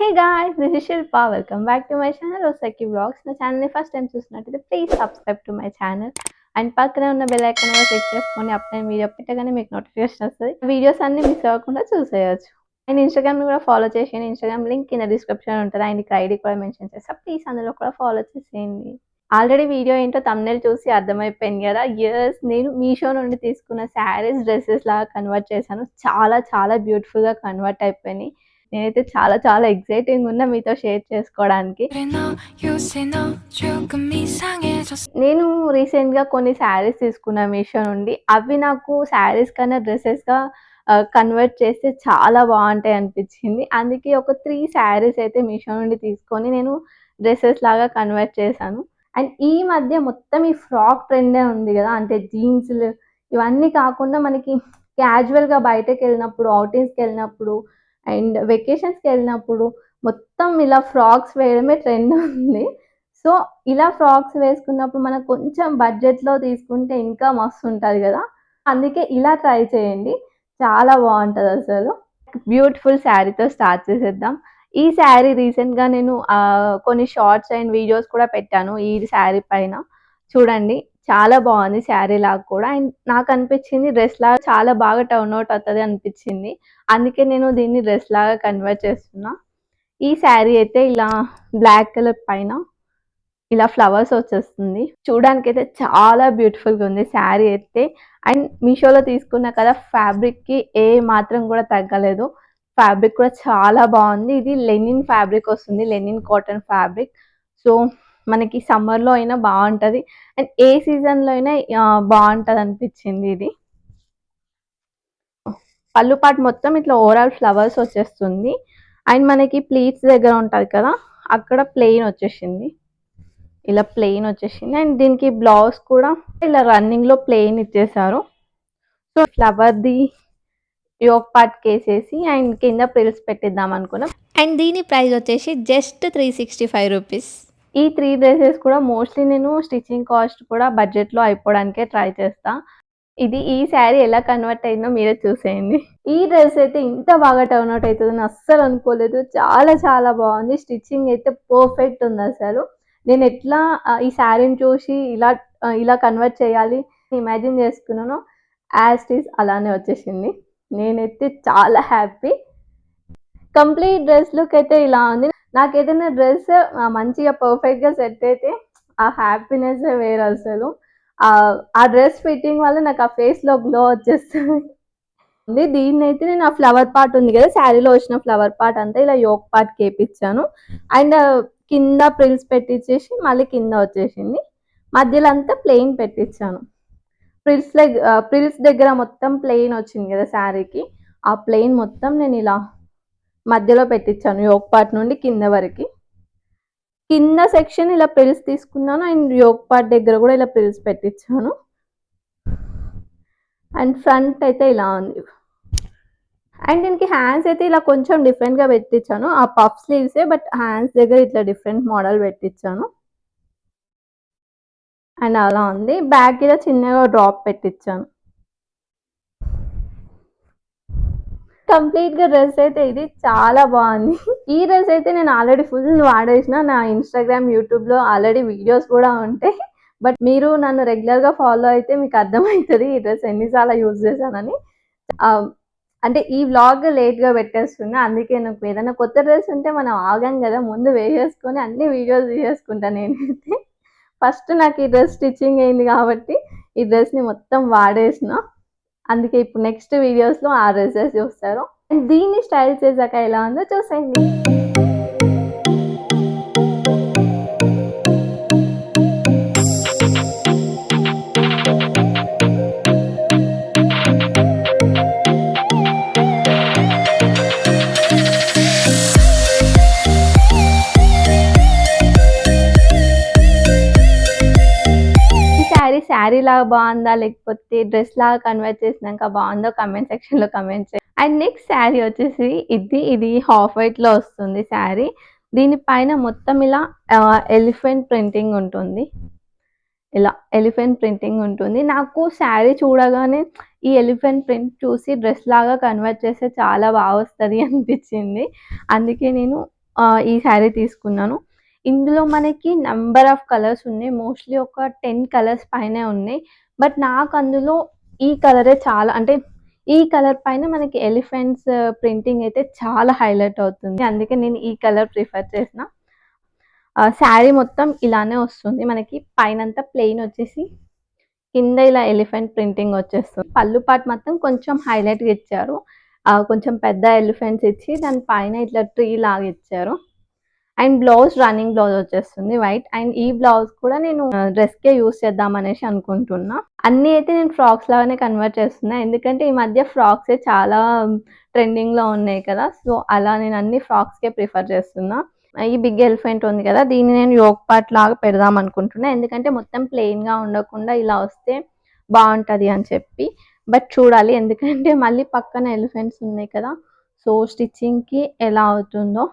Hey guys, this is Shilpa. Welcome back to my channel Osaki Vlogs. నా ఛానల్ని first time చూసినట్టయితే please subscribe to my channel and పక్కనే ఉన్న bell icon కూడా click చేసుకొని అప్పుడు నేను వీడియో పెట్టగానే మీకు నోటిఫికేషన్ వస్తుంది. వీడియోస్ అన్ని మిస్ అవ్వకుండా చూసేయచ్చు. అండ్ ఇన్స్టాగ్రామ్ని కూడా ఫాలో చేసేయండి. ఇన్స్టాగ్రామ్ లింక్ కింద డిస్క్రిప్షన్ ఉంటుంది. అండ్ ఇక్కడ ఐడి కూడా మెన్షన్ చేస్తా. ప్లీజ్ అందులో కూడా ఫాలో చేసేయండి. ఆల్రెడీ వీడియో ఏంటో థంబ్నెయిల్ చూసి అర్థమైపోయింది కదా. యస్, నేను మీషో నుండి తీసుకున్న శారీస్ డ్రెస్సెస్ లాగా కన్వర్ట్ చేశాను. చాలా చాలా బ్యూటిఫుల్గా కన్వర్ట్ అయిపోయినాయి. నేనైతే చాలా చాలా ఎక్సైటింగ్ ఉన్నా మీతో షేర్ చేసుకోవడానికి. నేను రీసెంట్గా కొన్ని శారీస్ తీసుకున్నా మీషో నుండి. అవి నాకు శారీస్ కన్నా డ్రెస్సెస్గా కన్వర్ట్ చేస్తే చాలా బాగుంటాయి అనిపించింది. అందుకే ఒక 3 శారీస్ అయితే మీషో నుండి తీసుకొని నేను డ్రెస్సెస్ లాగా కన్వర్ట్ చేశాను. అండ్ ఈ మధ్య మొత్తం ఈ ఫ్రాక్ ట్రెండే ఉంది కదా. అంటే జీన్స్లు ఇవన్నీ కాకుండా మనకి క్యాజువల్గా బయటకు వెళ్ళినప్పుడు, అవుటింగ్స్కి వెళ్ళినప్పుడు అండ్ వెకేషన్స్కి వెళ్ళినప్పుడు మొత్తం ఇలా ఫ్రాక్స్ వేయడమే ట్రెండ్ ఉంది. సో ఇలా ఫ్రాక్స్ వేసుకున్నప్పుడు మనకు కొంచెం బడ్జెట్లో తీసుకుంటే ఇంకా మస్తు ఉంటుంది కదా. అందుకే ఇలా ట్రై చేయండి, చాలా బాగుంటుంది అసలు. బ్యూటిఫుల్ శారీతో స్టార్ట్ చేసేద్దాం. ఈ శారీ రీసెంట్గా నేను కొన్ని షార్ట్స్ అండ్ వీడియోస్ కూడా పెట్టాను ఈ శారీ పైన. చూడండి, చాలా బాగుంది శారీ లాగా కూడా. అండ్ నాకు అనిపించింది డ్రెస్ లాగా చాలా బాగా టర్న్ అవుట్ అవుతుంది అనిపించింది. అందుకే నేను దీన్ని డ్రెస్ లాగా కన్వర్ట్ చేస్తున్నా. ఈ శారీ అయితే ఇలా బ్లాక్ కలర్ పైన ఇలా ఫ్లవర్స్ వచ్చేస్తుంది. చూడడానికి అయితే చాలా బ్యూటిఫుల్గా ఉంది శారీ అయితే. అండ్ మీషోలో తీసుకున్న కదా, ఫ్యాబ్రిక్కి ఏ మాత్రం కూడా తగ్గలేదు. ఫ్యాబ్రిక్ కూడా చాలా బాగుంది. ఇది లెనిన్ ఫ్యాబ్రిక్ వస్తుంది, లెనిన్ కాటన్ ఫ్యాబ్రిక్. సో మనకి సమ్మర్లో అయినా బాగుంటుంది అండ్ ఏ సీజన్లో అయినా బాగుంటుంది అనిపించింది ఇది. పళ్ళు పాటు మొత్తం ఇట్లా ఓవరాల్ ఫ్లవర్స్ వచ్చేస్తుంది. అండ్ మనకి ప్లీట్స్ దగ్గర ఉంటుంది కదా, అక్కడ ప్లెయిన్ వచ్చేసింది, ఇలా ప్లెయిన్ వచ్చేసింది. అండ్ దీనికి బ్లౌజ్ కూడా ఇలా రన్నింగ్లో ప్లెయిన్ ఇచ్చేసారు. సో ఫ్లవర్ది యోక్ పార్ట్ కేసేసి అండ్ కింద ప్రిల్స్ పెట్టిద్దాం అనుకున్నాం. అండ్ దీని ప్రైస్ వచ్చేసి జస్ట్ 365 రూపీస్. ఈ 3 డ్రెస్సెస్ కూడా మోస్ట్లీ నేను స్టిచ్చింగ్ కాస్ట్ కూడా బడ్జెట్లో అయిపోవడానికే ట్రై చేస్తా. ఈ శారీ ఎలా కన్వర్ట్ అయిందో మీరే చూసేయండి. ఈ డ్రెస్ అయితే ఇంత బాగా టర్న్ అవుట్ అవుతుందని అస్సలు అనుకోలేదు. చాలా చాలా బాగుంది. స్టిచ్చింగ్ అయితే పర్ఫెక్ట్ ఉంది అసలు. నేను ఎట్లా ఈ శారీని చూసి ఇలా కన్వర్ట్ చేయాలి ఇమాజిన్ చేసుకున్నానో యాజ్ ఇట్ ఈస్ అలానే వచ్చేసింది. నేనైతే చాలా హ్యాపీ. కంప్లీట్ డ్రెస్ లుక్ అయితే ఇలా ఉంది. నాకు ఏదైనా డ్రెస్ మంచిగా పర్ఫెక్ట్గా సెట్ అయితే ఆ హ్యాపీనెస్ వేరు అసలు. ఆ డ్రెస్ ఫిట్టింగ్ వల్ల నాకు ఆ ఫేస్లో గ్లో వచ్చేస్తుంది. దీన్ని అయితే నేను ఆ ఫ్లవర్ పార్ట్ ఉంది కదా, శారీలో వచ్చిన ఫ్లవర్ పార్ట్ అంతా ఇలా యోక్ పార్ట్ కేపించాను. అండ్ కింద ప్రిల్స్ పెట్టించేసి మళ్ళీ కింద వచ్చేసింది. మధ్యలో అంతా ప్లెయిన్ పెట్టించాను. ప్రిల్స్ దగ్గర మొత్తం ప్లెయిన్ వచ్చింది కదా శారీకి, ఆ ప్లెయిన్ మొత్తం నేను ఇలా మధ్యలో పెట్టించాను యోక్ పార్ట్ నుండి కింద వరకు. కింద సెక్షన్ ఇలా ప్రిల్స్ తీసుకున్నాను అండ్ యోక్ పార్ట్ దగ్గర కూడా ఇలా ప్రిల్స్ పెట్టించాను. అండ్ ఫ్రంట్ అయితే ఇలా ఉంది. అండ్ దీనికి హ్యాండ్స్ అయితే ఇలా కొంచెం డిఫరెంట్గా పెట్టించాను. ఆ పఫ్ స్లీవ్సే, బట్ హ్యాండ్స్ దగ్గర ఇట్లా డిఫరెంట్ మోడల్ పెట్టించాను. అండ్ అలా ఉంది. బ్యాక్ ఇలా చిన్నగా డ్రాప్ పెట్టించాను. కంప్లీట్గా డ్రెస్ అయితే ఇది చాలా బాగుంది. ఈ డ్రెస్ అయితే నేను ఆల్రెడీ ఫుల్ వాడేసిన. నా ఇన్స్టాగ్రామ్, యూట్యూబ్లో ఆల్రెడీ వీడియోస్ కూడా ఉంటాయి. బట్ మీరు నన్ను రెగ్యులర్గా ఫాలో అయితే మీకు అర్థమవుతుంది ఈ డ్రెస్ ఎన్నిసార్లు యూజ్ చేశానని. అంటే ఈ వ్లాగ్ లేట్గా పెట్టేస్తున్నా, అందుకే నాకు ఏదైనా కొత్త డ్రెస్ ఉంటే మనం ఆగాం కదా, ముందు వేసేసుకొని అన్ని వీడియోస్ తీసేసుకుంటాను నేనైతే. ఫస్ట్ నాకు ఈ డ్రెస్ స్టిచ్చింగ్ అయింది కాబట్టి ఈ డ్రెస్ని మొత్తం వాడేసిన. అందుకే ఇప్పుడు నెక్స్ట్ వీడియోస్లో ఆ డ్రెస్సెస్ చూస్తారు. అండ్ దీన్ని స్టైల్ చేశాక ఎలా ఉందో చూసేయండి. శారీ లాగా బాగుందా లేకపోతే డ్రెస్ లాగా కన్వర్ట్ చేసినాక బాగుందో కమెంట్ సెక్షన్లో కమెంట్ చేయండి. అండ్ నెక్స్ట్ శారీ వచ్చేసి ఇది హాఫ్ వైట్లో వస్తుంది శారీ. దీనిపైన మొత్తం ఇలా ఎలిఫెంట్ ప్రింటింగ్ ఉంటుంది. ఇలా ఎలిఫెంట్ ప్రింటింగ్ ఉంటుంది. నాకు శారీ చూడగానే ఈ ఎలిఫెంట్ ప్రింట్ చూసి డ్రెస్ లాగా కన్వర్ట్ చేస్తే చాలా బాగా వస్తుంది అనిపించింది. అందుకే నేను ఈ శారీ తీసుకున్నాను. ఇందులో మనకి నంబర్ ఆఫ్ కలర్స్ ఉన్నాయి. మోస్ట్‌లీ ఒక 10 కలర్స్ పైనే ఉన్నాయి. బట్ నాకు అందులో ఈ కలరే చాలా అంటే ఈ కలర్ పైన మనకి ఎలిఫెంట్స్ ప్రింటింగ్ అయితే చాలా హైలైట్ అవుతుంది. అందుకే నేను ఈ కలర్ ప్రిఫర్ చేసిన. శారీ మొత్తం ఇలానే వస్తుంది. మనకి పైనంతా ప్లెయిన్ వచ్చేసి కింద ఇలా ఎలిఫెంట్ ప్రింటింగ్ వచ్చేస్తుంది. పళ్ళు పార్ట్ మొత్తం కొంచెం హైలైట్‌గా ఇచ్చారు. కొంచెం పెద్ద ఎలిఫెంట్స్ ఇచ్చి దాని పైన ఇట్లా ట్రీ లాగా ఇచ్చారు. అండ్ బ్లౌజ్ రన్నింగ్ బ్లౌజ్ వచ్చేస్తుంది వైట్. అండ్ ఈ బ్లౌజ్ కూడా నేను డ్రెస్‌కే యూజ్ చేద్దాం అనేసి అనుకుంటున్నా. అన్నీ అయితే నేను ఫ్రాక్స్ లాగానే కన్వర్ట్ చేస్తున్నా. ఎందుకంటే ఈ మధ్య ఫ్రాక్సే చాలా ట్రెండింగ్‌లో ఉన్నాయి కదా! సో, అలా నేను అన్ని ఫ్రాక్స్‌కే ప్రిఫర్ చేస్తున్నా. ఈ బిగ్ ఎలిఫెంట్ ఉంది కదా! దీన్ని నేను యోక్ పార్ట్ లాగా పెడదాం అనుకుంటున్నా. ఎందుకంటే మొత్తం ప్లెయిన్‌గా ఉండకుండా ఇలా వస్తే బావుంటది అని చెప్పి. బట్ చూడాలి. ఎందుకంటే మళ్ళీ పక్కన ఎలిఫెంట్స్ ఉన్నాయి కదా! సో, స్టిచ్చింగ్‌కి ఎలా అవుతుందో.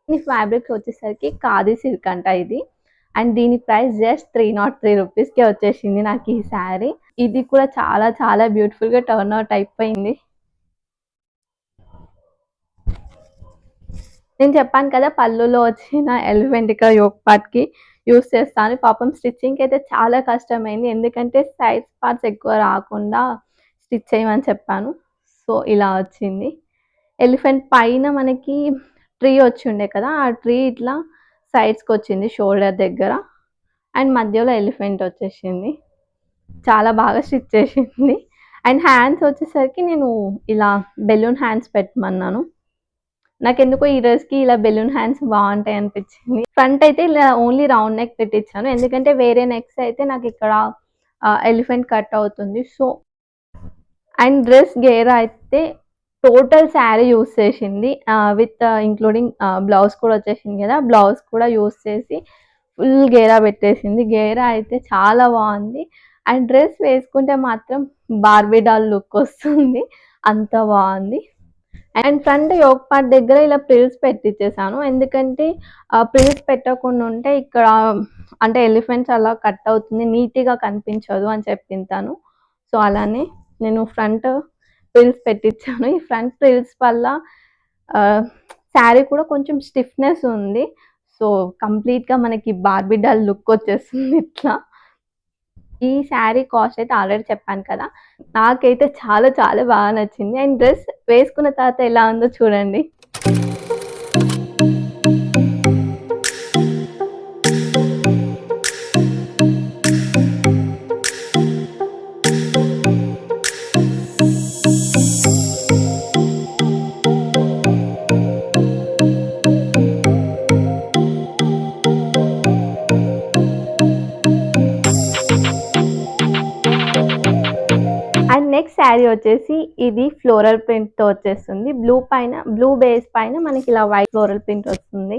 ఈ ఫ్యాబ్రిక్ వచ్చేసరికి ఖాదీ సిల్క్ అంట ఇది. అండ్ దీని ప్రైస్ జస్ట్ 303 రూపీస్‌కే వచ్చేసింది నాకు ఈ శారీ. ఇది కూడా చాలా చాలా బ్యూటిఫుల్‌గా టర్న్ అవుట్ అయిపోయింది. నేను చెప్పాను కదా! పళ్ళులో వచ్చిన ఎలిఫెంట్ ఇక్కడ యోక్ పార్ట్‌కి యూజ్ చేస్తాను. పాపం స్టిచ్చింగ్‌కి అయితే చాలా కష్టమైంది. ఎందుకంటే సైడ్ పార్ట్స్ ఎక్కువ రాకుండా స్టిచ్ చేయమని చెప్పాను. సో, ఇలా వచ్చింది. ఎలిఫెంట్ పైన మనకి ట్రీ వచ్చుండే కదా! ఆ ట్రీ ఇట్లా సైడ్స్‌కొచ్చింది షోల్డర్ దగ్గర. అండ్ మధ్యలో ఎలిఫెంట్ వచ్చేసింది. చాలా బాగా స్టిచ్ చేసింది. అండ్ హ్యాండ్స్ వచ్చేసరికి నేను ఇలా బెలూన్ హ్యాండ్స్ పెట్టమన్నాను. నాకెందుకో ఈ డ్రెస్‌కి ఇలా బెలూన్ హ్యాండ్స్ బావుంటాయి అనిపించింది. ఫ్రంట్ అయితే ఇలా ఓన్లీ రౌండ్ నెక్ పెట్టించాను. ఎందుకంటే వేరే నెక్స్ అయితే నాకిక్కడ ఎలిఫెంట్ కట్ అవుతుంది. సో, అండ్ డ్రెస్ గేరా అయితే టోటల్ శారీ యూజ్ చేసింది. విత్ ఇంక్లూడింగ్ బ్లౌజ్ కూడా వచ్చేసింది కదా! బ్లౌజ్ కూడా యూజ్ చేసి ఫుల్ గేరా పెట్టేసింది. గేరా అయితే చాలా బావుంది. అండ్ డ్రెస్ వేసుకుంటే మాత్రం బార్బీ డాల్ లుక్ వస్తుంది. అంత బావుంది. అండ్ ఫ్రంట్ యోక్ పార్ట్ దగ్గర ఇలా ప్రిల్స్ పెట్టించేసాను. ఎందుకంటే ప్రిల్స్ పెట్టకుండా ఉంటే ఇక్కడ అంటే ఎలిఫెంట్స్ అలా కట్ అవుతుంది. నీట్‌గా కనిపించదు అని చెప్పింతాను. సో, అలానే నేను ఫ్రంట్ ప్రిల్స్ పెట్టించాను. ఈ ఫ్రంట్ ప్రిల్స్ వల్ల శారీ కూడా కొంచెం స్టిఫ్‌నెస్ ఉంది. సో, కంప్లీట్‌గా మనకి బార్బీ డాల్ లుక్ వచ్చేస్తుంది ఇట్లా. ఈ శారీ కాస్ట్ అయితే ఆల్రెడీ చెప్పాను కదా! నాకైతే చాలా చాలా బాగా నచ్చింది. అండ్ డ్రెస్ వేసుకున్న తర్వాత ఎలా ఉందో చూడండి. అండ్ నెక్స్ట్ శారీ వచ్చేసి ఇది ఫ్లోరల్ ప్రింట్‌తో వచ్చేస్తుంది. బ్లూ బేస్ పైన మనకి ఇలా వైట్ ఫ్లోరల్ ప్రింట్ వస్తుంది.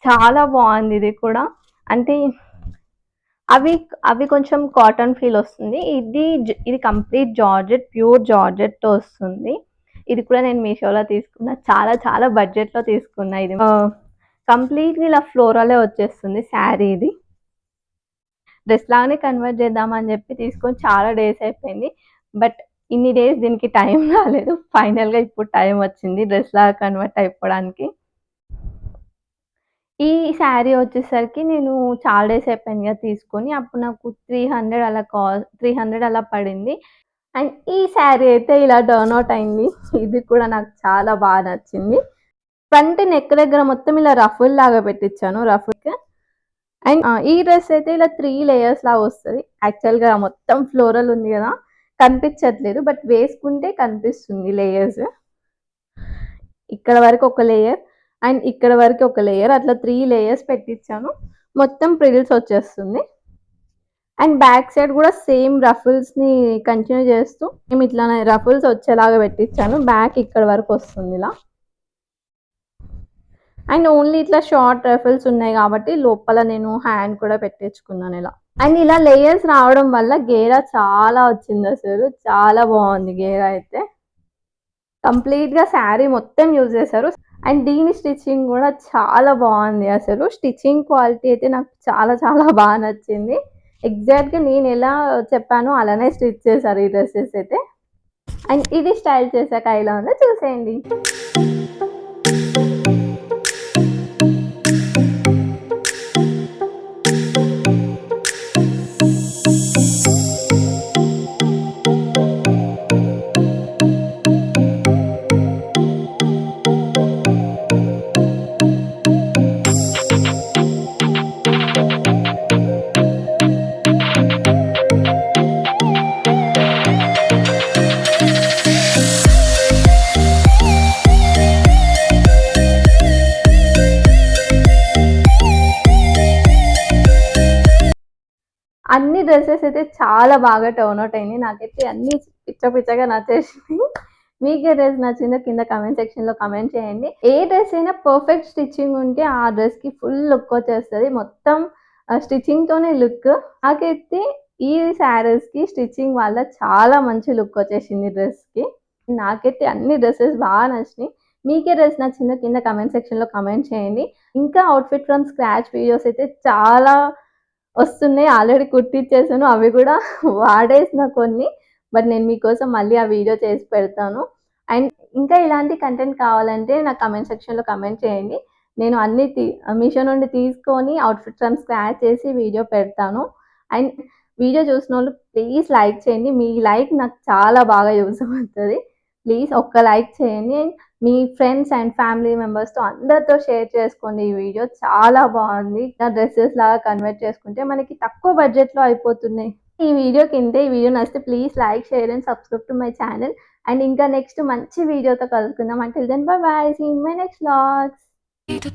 చాలా బావుంది ఇది కూడా. అంటే అవి అవి కొంచెం కాటన్ ఫీల్ వస్తుంది. ఇది కంప్లీట్ జార్జెట్, ప్యూర్ జార్జెట్‌తో వస్తుంది. ఇది కూడా నేను మీషోలో తీసుకున్న. చాలా చాలా బడ్జెట్‌లో తీసుకున్నా ఇది. కంప్లీట్‌గా ఇలా ఫ్లోరలే వచ్చేస్తుంది శారీ ఇది. డ్రెస్ లాగానే కన్వర్ట్ చేద్దామని చెప్పి తీసుకొని చాలా డేస్ అయిపోయింది. బట్ ఇన్ని డేస్ దీనికి టైం రాలేదు. ఫైనల్‌గా ఇప్పుడు టైం వచ్చింది డ్రెస్ లాగా కన్వర్ట్ అయిపోవడానికి. ఈ శారీ వచ్చేసరికి నేను చాలా డేస్ అయిపోయింది కదా తీసుకొని. అప్పుడు నాకు 300 అలా పడింది. అండ్ ఈ శారీ అయితే ఇలా టర్న్ అవుట్ అయింది. ఇది కూడా నాకు చాలా బాగా నచ్చింది. ఫ్రంట్ నెక్ దగ్గర మొత్తం ఇలా రఫుల్ లాగా పెట్టించాను. రఫుల్‌గా. అండ్ ఈ డ్రెస్ అయితే ఇలా 3 లేయర్స్ లాగా వస్తది. యాక్చువల్‌గా మొత్తం ఫ్లోరల్ ఉంది కదా! కనిపించట్లేదు. బట్ వేసుకుంటే కనిపిస్తుంది లేయర్స్. ఇక్కడ వరకు ఒక లేయర్ అండ్ ఇక్కడ వరకు ఒక లేయర్ అట్లా 3 లేయర్స్ పెట్టించాను. మొత్తం ప్రిల్స్ వచ్చేస్తుంది. అండ్ బ్యాక్ సైడ్ కూడా సేమ్ రఫుల్స్‌ని కంటిన్యూ చేస్తూ మేము ఇట్లానే రఫుల్స్ వచ్చేలాగా పెట్టించాను. బ్యాక్ ఇక్కడ వరకు వస్తుంది ఇలా. అండ్ ఓన్లీ ఇట్లా షార్ట్ రఫుల్స్ ఉన్నాయి కాబట్టి లోపల నేను హ్యాండ్ కూడా పెట్టించుకున్నాను ఇలా. అండ్ ఇలా లేయర్స్ రావడం వల్ల గేరా చాలా వచ్చింది అసలు. చాలా బాగుంది గేరా అయితే. కంప్లీట్‌గా శారీ మొత్తం యూజ్ చేశారు. అండ్ దీని స్టిచ్చింగ్ కూడా చాలా బాగుంది అసలు. స్టిచ్చింగ్ క్వాలిటీ అయితే నాకు చాలా చాలా బాగా నచ్చింది. ఎగ్జాక్ట్‌గా నేను ఎలా చెప్పానో అలానే స్టిచ్ చేశారు ఈ డ్రెసెస్ అయితే. అండ్ ఇది స్టైల్ చేశాక ఎలా ఉందో చూసేయండి. అన్ని డ్రెసెస్ అయితే చాలా బాగా టర్న్ అవుట్ అయినాయి. నాకైతే అన్నీ పిచ్చగా నచ్చేసినాయి. మీకు ఏ డ్రెస్ నచ్చిందో కింద కామెంట్ సెక్షన్‌లో కామెంట్ చేయండి. ఏ డ్రెస్ అయినా పర్ఫెక్ట్ స్టిచ్చింగ్ ఉంటే ఆ డ్రెస్‌కి ఫుల్ లుక్ వచ్చేస్తది. మొత్తం స్టిచ్చింగ్‌తోనే లుక్. నాకైతే ఈ శారీస్‌కి స్టిచ్చింగ్ వల్ల చాలా మంచి లుక్ వచ్చేసింది డ్రెస్‌కి. నాకైతే అన్ని డ్రెసెస్ బాగా నచ్చినాయి. మీకే డ్రెస్ నచ్చిందో కింద కామెంట్ సెక్షన్‌లో కామెంట్ చేయండి. ఇంకా అవుట్‌ఫిట్ ఫ్రమ్ స్క్రాచ్ వీడియోస్ అయితే చాలా వస్తున్నాయి. ఆల్రెడీ కుట్టిచ్చేసాను. అవి కూడా వాడేసిన కొన్ని. బట్ నేను మీకోసం మళ్ళీ ఆ వీడియో చేసి పెడతాను. అండ్ ఇంకా ఇలాంటి కంటెంట్ కావాలంటే నాకు కామెంట్ సెక్షన్‌లో కామెంట్ చేయండి. నేను అన్నీ మీషో నుండి తీసుకొని అవుట్‌ఫిట్ ఫ్రమ్ స్క్రాచ్ చేసి వీడియో పెడతాను. అండ్ వీడియో చూసినోళ్ళు ప్లీజ్ లైక్ చేయండి. మీ లైక్ నాకు చాలా బాగా యూజ్ అవుతది. ప్లీజ్ ఒక్క లైక్ చేయండి. మీ ఫ్రెండ్స్ అండ్ ఫ్యామిలీ మెంబర్స్‌తో అందరితో షేర్ చేసుకోండి ఈ వీడియో. చాలా బాగుంది. డ్రెసెస్ లాగా కన్వర్ట్ చేసుకుంటే మనకి తక్కువ బడ్జెట్‌లో అయిపోతున్నాయి. ఈ వీడియోకి ఇంతే. ఈ వీడియో నచ్చితే please like, share and subscribe to my channel. And ఇంకా నెక్స్ట్ మంచి వీడియోతో కలుసుకుందాం. Until then bye bye. See you in my next vlogs.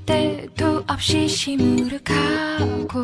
때도 없이 시무룩하고